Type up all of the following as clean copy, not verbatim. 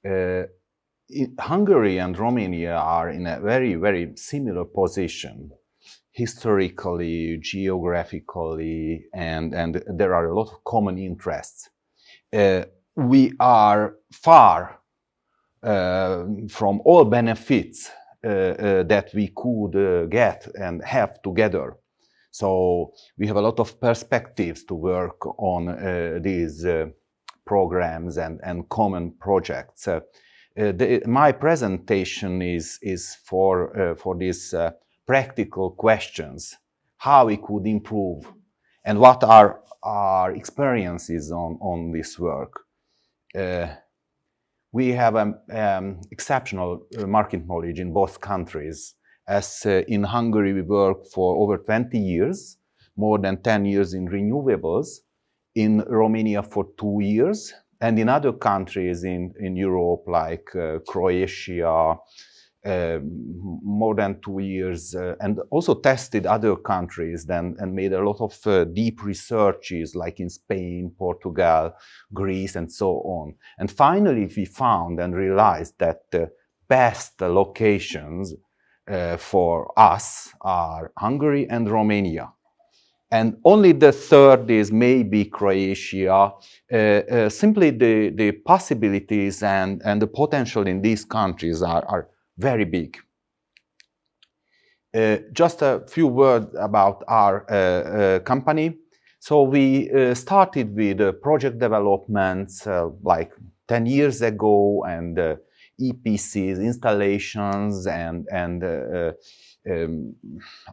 Hungary and Romania are in a very, very similar position, historically, geographically, and there are a lot of common interests. We are far from all benefits that we could get and have together. So we have a lot of perspectives to work on these programs and common projects. My presentation is for these practical questions, how we could improve, and what are our experiences on this work. We have exceptional market knowledge in both countries. As in Hungary, we work for over 20 years, more than 10 years in renewables, in Romania for 2 years, and in other countries in Europe, like Croatia, more than 2 years, and also tested other countries and made a lot of deep researches, like in Spain, Portugal, Greece, and so on. And finally, we found and realized that the best locations for us are Hungary and Romania. And only the third is maybe Croatia. Simply the possibilities and the potential in these countries are very big. Just a few words about our company. So we started with project developments like 10 years ago, and EPCs, installations, and a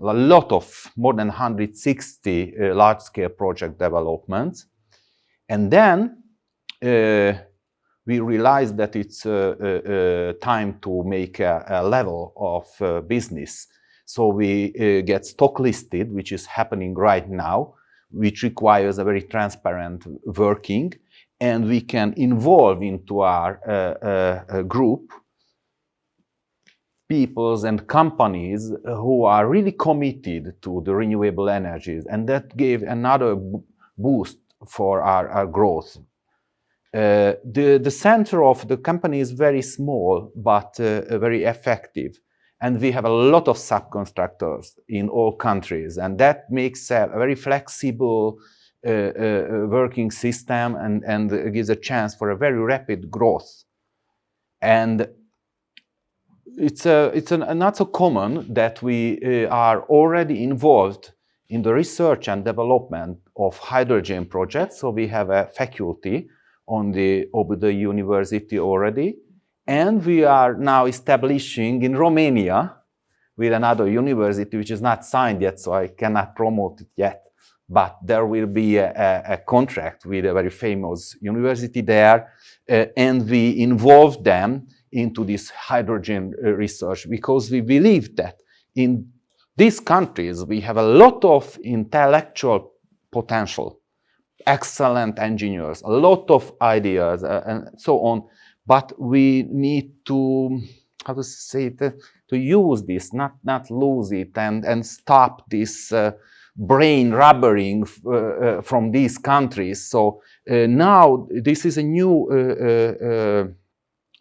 lot of more than 160 large-scale project developments. And then we realized that it's time to make a level of business. So we get stock listed, which is happening right now, which requires a very transparent working, and we can involve into our group peoples and companies who are really committed to the renewable energies, and that gave another boost for our growth. The center of the company is very small, but very effective. And we have a lot of subcontractors in all countries, and that makes a very flexible working system and gives a chance for a very rapid growth. And it's not so common that we are already involved in the research and development of hydrogen projects. So we have a faculty on the Obuda University already. And we are now establishing in Romania with another university, which is not signed yet, so I cannot promote it yet. But there will be a contract with a very famous university there, and we involve them into this hydrogen research, because we believe that in these countries we have a lot of intellectual potential, excellent engineers, a lot of ideas, and so on. But we need to, how to say it, to use this, not lose it, and stop this brain rubbering from these countries. So now this is a new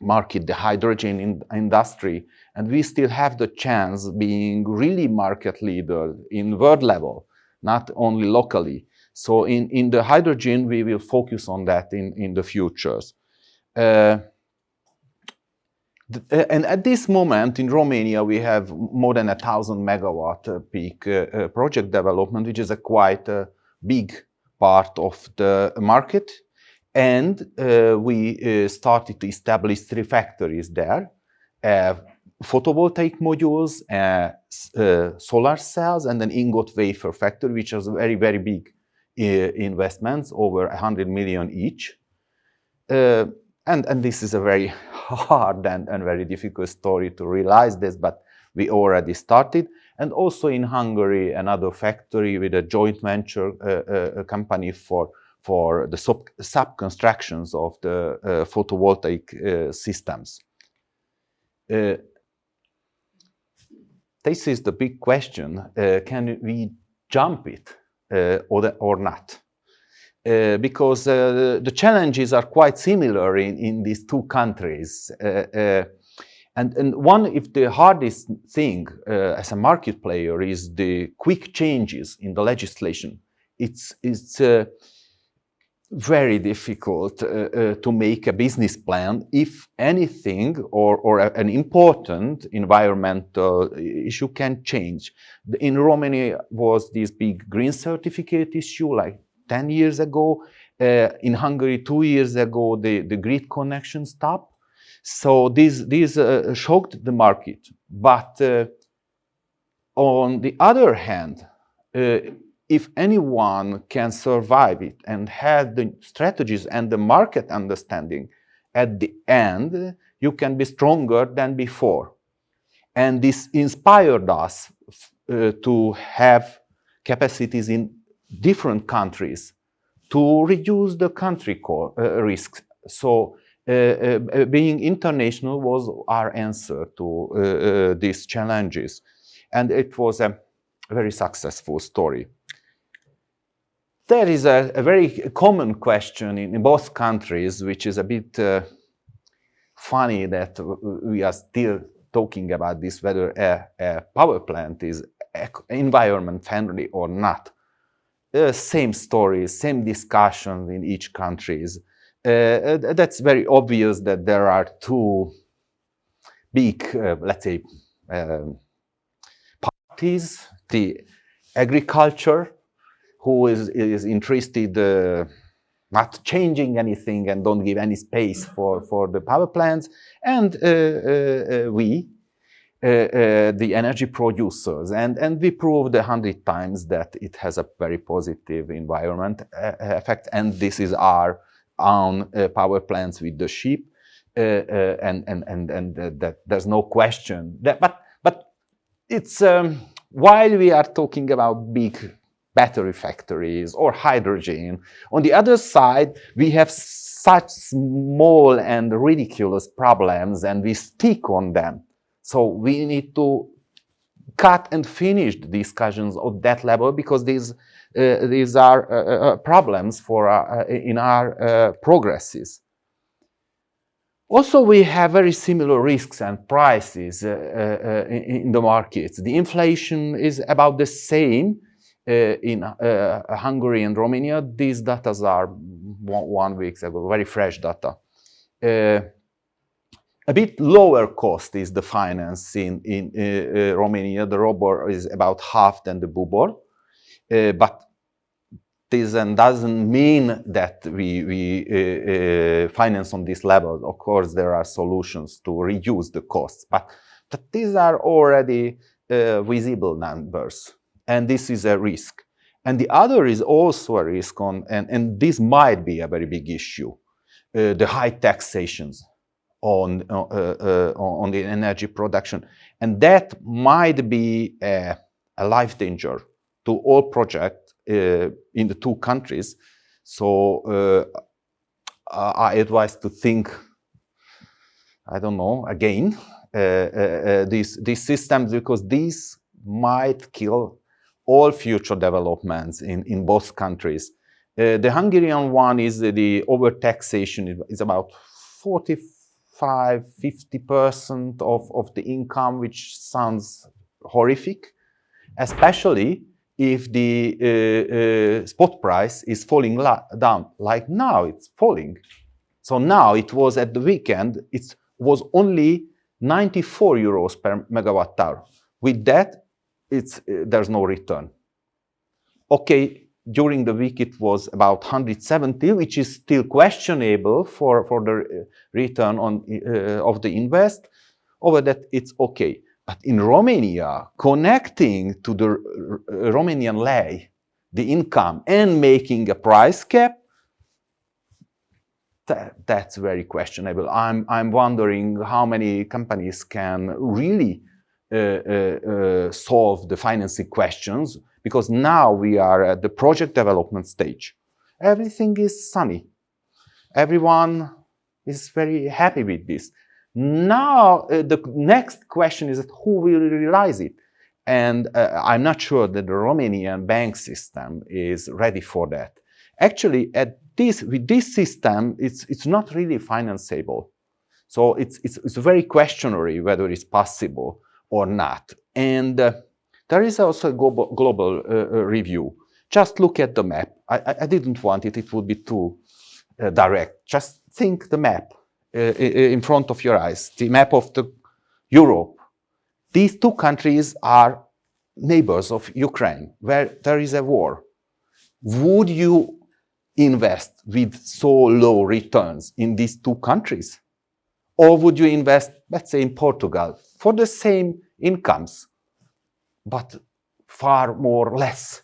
market, the hydrogen industry, and we still have the chance being really market leader in world level, not only locally. So in the hydrogen, we will focus on that in the futures. And at this moment in Romania, we have more than 1,000 megawatt peak project development, which is a quite big part of the market. And we started to establish 3 factories there, photovoltaic modules, solar cells, and an ingot wafer factory, which is very, very big investments, over 100 million each. And this is a very hard and very difficult story to realize this, but we already started. And also in Hungary, another factory with a joint venture company for the sub-constructions of the photovoltaic systems. This is the big question. Can we jump it or not? because the challenges are quite similar in these two countries. And one, if the hardest thing as a market player is the quick changes in the legislation. It's very difficult to make a business plan if anything or an important environmental issue can change. In Romania was this big green certificate issue like 10 years ago. In Hungary 2 years ago the grid connection stopped. So this shocked the market. But on the other hand, if anyone can survive it and have the strategies and the market understanding, at the end, you can be stronger than before. And this inspired us to have capacities in different countries to reduce the country risks. So being international was our answer to these challenges. And it was a very successful story. There is a very common question in both countries, which is a bit funny that we are still talking about this, whether a power plant is environment friendly or not. Same stories, same discussions in each countries. That's very obvious that there are two big, let's say, parties, the agriculture, who is interested not changing anything and don't give any space for the power plants, and we, the energy producers. And we proved 100 times that it has a very positive environment effect, and this is our own power plants with the sheep, and that there's no question. But it's, while we are talking about big battery factories or hydrogen, on the other side, we have such small and ridiculous problems and we stick on them. So we need to cut and finish the discussions at that level, because these are problems for in our progresses. Also, we have very similar risks and prices in the markets. The inflation is about the same in Hungary and Romania. These data are 1 week ago, very fresh data. A bit lower cost is the finance in Romania. The ROBOR is about half than the BUBOR, but this doesn't mean that we finance on this level. Of course, there are solutions to reduce the costs, but these are already visible numbers, and this is a risk. And the other is also a risk and this might be a very big issue, the high taxations on the energy production. And that might be a life danger to all projects in the two countries. So I advise to think, I don't know, again, these systems, because these might kill all future developments in both countries. The Hungarian one is the overtaxation is about 45–50% of the income, which sounds horrific, especially if the spot price is falling down. Like now, it's falling. So now it was at the weekend, it was only 94 euros per megawatt hour. With that, there's no return. Okay, during the week it was about 170, which is still questionable for the return on of the invest. Over that, it's okay. But in Romania, connecting to the Romanian lei, the income, and making a price cap, that's very questionable. I'm wondering how many companies can really solve the financing questions, because now we are at the project development stage. Everything is sunny. Everyone is very happy with this. Now, the next question is who will realize it? And I'm not sure that the Romanian bank system is ready for that. Actually, with this system, it's not really financeable. So it's very questionable whether it's possible or not. And there is also a global review. Just look at the map. I didn't want it. It would be too direct. Just think the map in front of your eyes, the map of the Europe. These two countries are neighbors of Ukraine, where there is a war. Would you invest with so low returns in these two countries? Or would you invest, let's say, in Portugal for the same incomes, but far more less?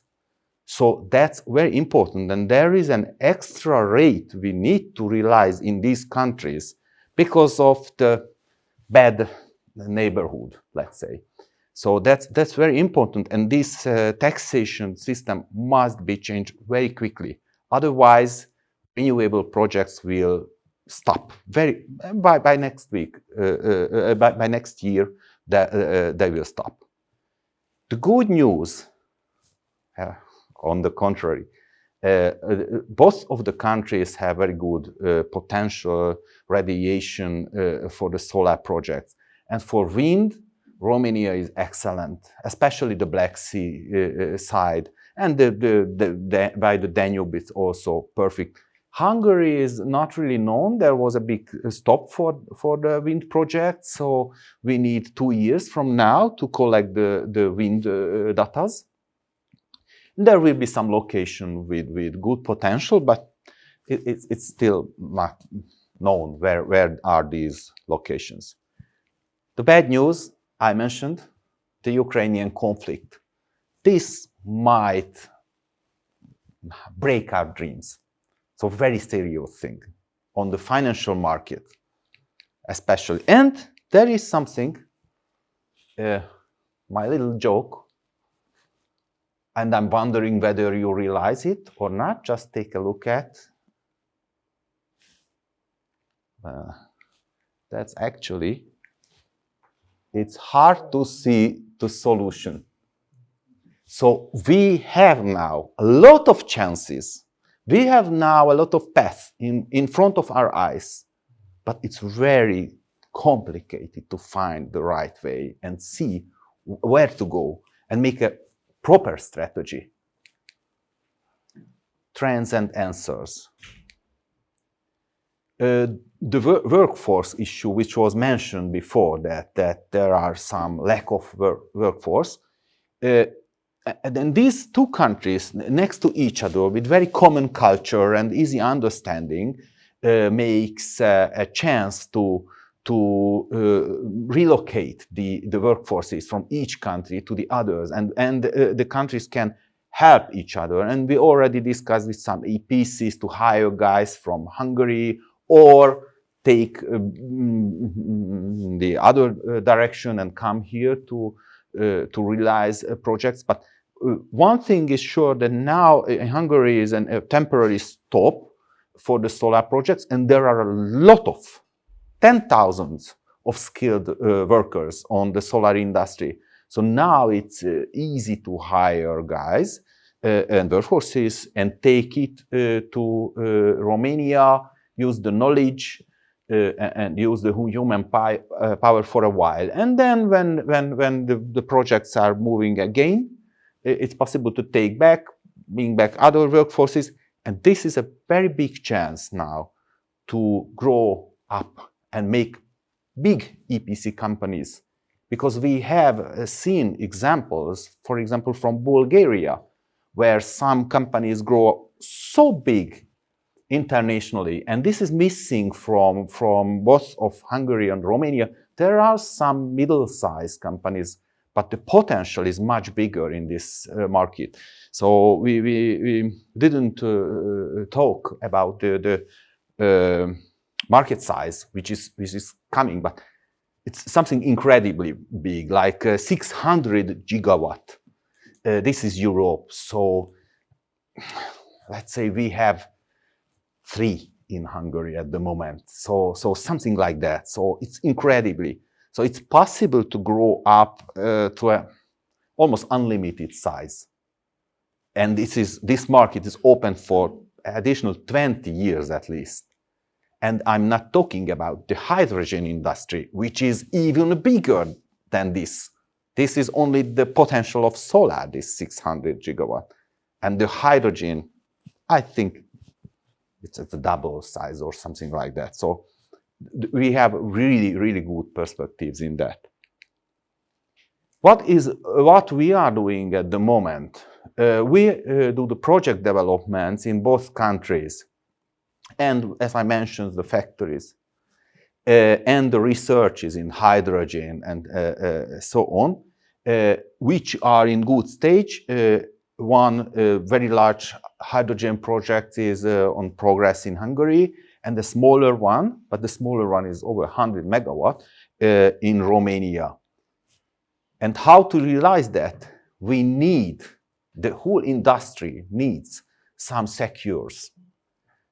So that's very important. And there is an extra rate we need to realize in these countries because of the bad neighborhood, let's say. So that's very important. And this taxation system must be changed very quickly. Otherwise, renewable projects will stop by next week, by next year, they will stop. The good news, on the contrary, both of the countries have very good potential radiation for the solar projects. And for wind, Romania is excellent, especially the Black Sea side. And by the Danube, it's also perfect. Hungary is not really known. There was a big stop for the wind project. So we need 2 years from now to collect the wind datas. There will be some location with good potential, but it's still not known where are these locations. The bad news, I mentioned, the Ukrainian conflict. This might break our dreams. So very serious thing on the financial market, especially. And there is something, my little joke, and I'm wondering whether you realize it or not. Just take a look at. That's actually, it's hard to see the solution. So we have now a lot of chances. We have now a lot of paths in front of our eyes, but it's very complicated to find the right way and see where to go and make a proper strategy. Trends and answers. The workforce issue, which was mentioned before, that there are some lack of workforce. And then these two countries next to each other with very common culture and easy understanding makes a chance to relocate the workforces from each country to the others, and the countries can help each other. And we already discussed with some EPCs to hire guys from Hungary or take the other direction and come here to realize projects. But one thing is sure, that now Hungary is a temporary stop for the solar projects, and there are a lot of 10,000 of skilled workers on the solar industry. So now it's easy to hire guys and workforces and take it to Romania, use the knowledge and use the human power for a while. And then when the projects are moving again, it's possible to bring back other workforces. And this is a very big chance now to grow up and make big EPC companies, because we have seen examples, for example, from Bulgaria, where some companies grow so big internationally, and this is missing from both of Hungary and Romania. There are some middle-sized companies, but the potential is much bigger in this market. So we didn't talk about the market size, which is coming, but it's something incredibly big, like 600 gigawatt. This is Europe. So let's say we have 3 in Hungary at the moment. So something like that. So it's incredibly. So it's possible to grow up to a almost unlimited size. And this market is open for additional 20 years at least. And I'm not talking about the hydrogen industry, which is even bigger than this. This is only the potential of solar, this 600 gigawatt. And the hydrogen, I think it's at the double size or something like that. So we have really, really good perspectives in that. What we are doing at the moment? We do the project developments in both countries, and as I mentioned, the factories, and the researches in hydrogen and so on, which are in good stage. One very large hydrogen project is on progress in Hungary, and the smaller one, but the smaller one is over 100 megawatt in Romania. And how to realize that? We need, the whole industry needs some secures.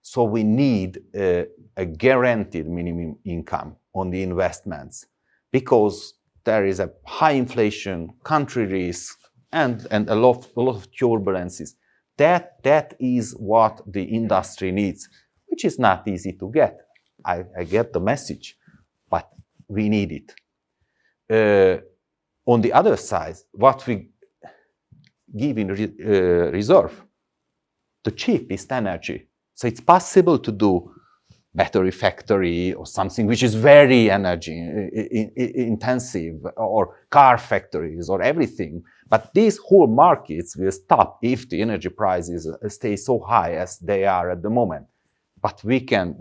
So we need a guaranteed minimum income on the investments, because there is a high inflation, country risk, and a lot of turbulences. That is what the industry needs, which is not easy to get. I get the message, but we need it. On the other side, what we give in reserve, the cheapest energy. So it's possible to do battery factory or something which is very energy intensive, or car factories or everything. But these whole markets will stop if the energy prices stay so high as they are at the moment. But we can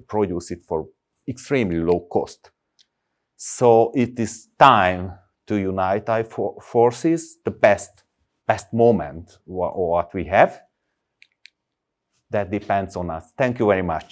produce it for extremely low cost. So it is time to unite our forces, the best moment what we have. That depends on us. Thank you very much.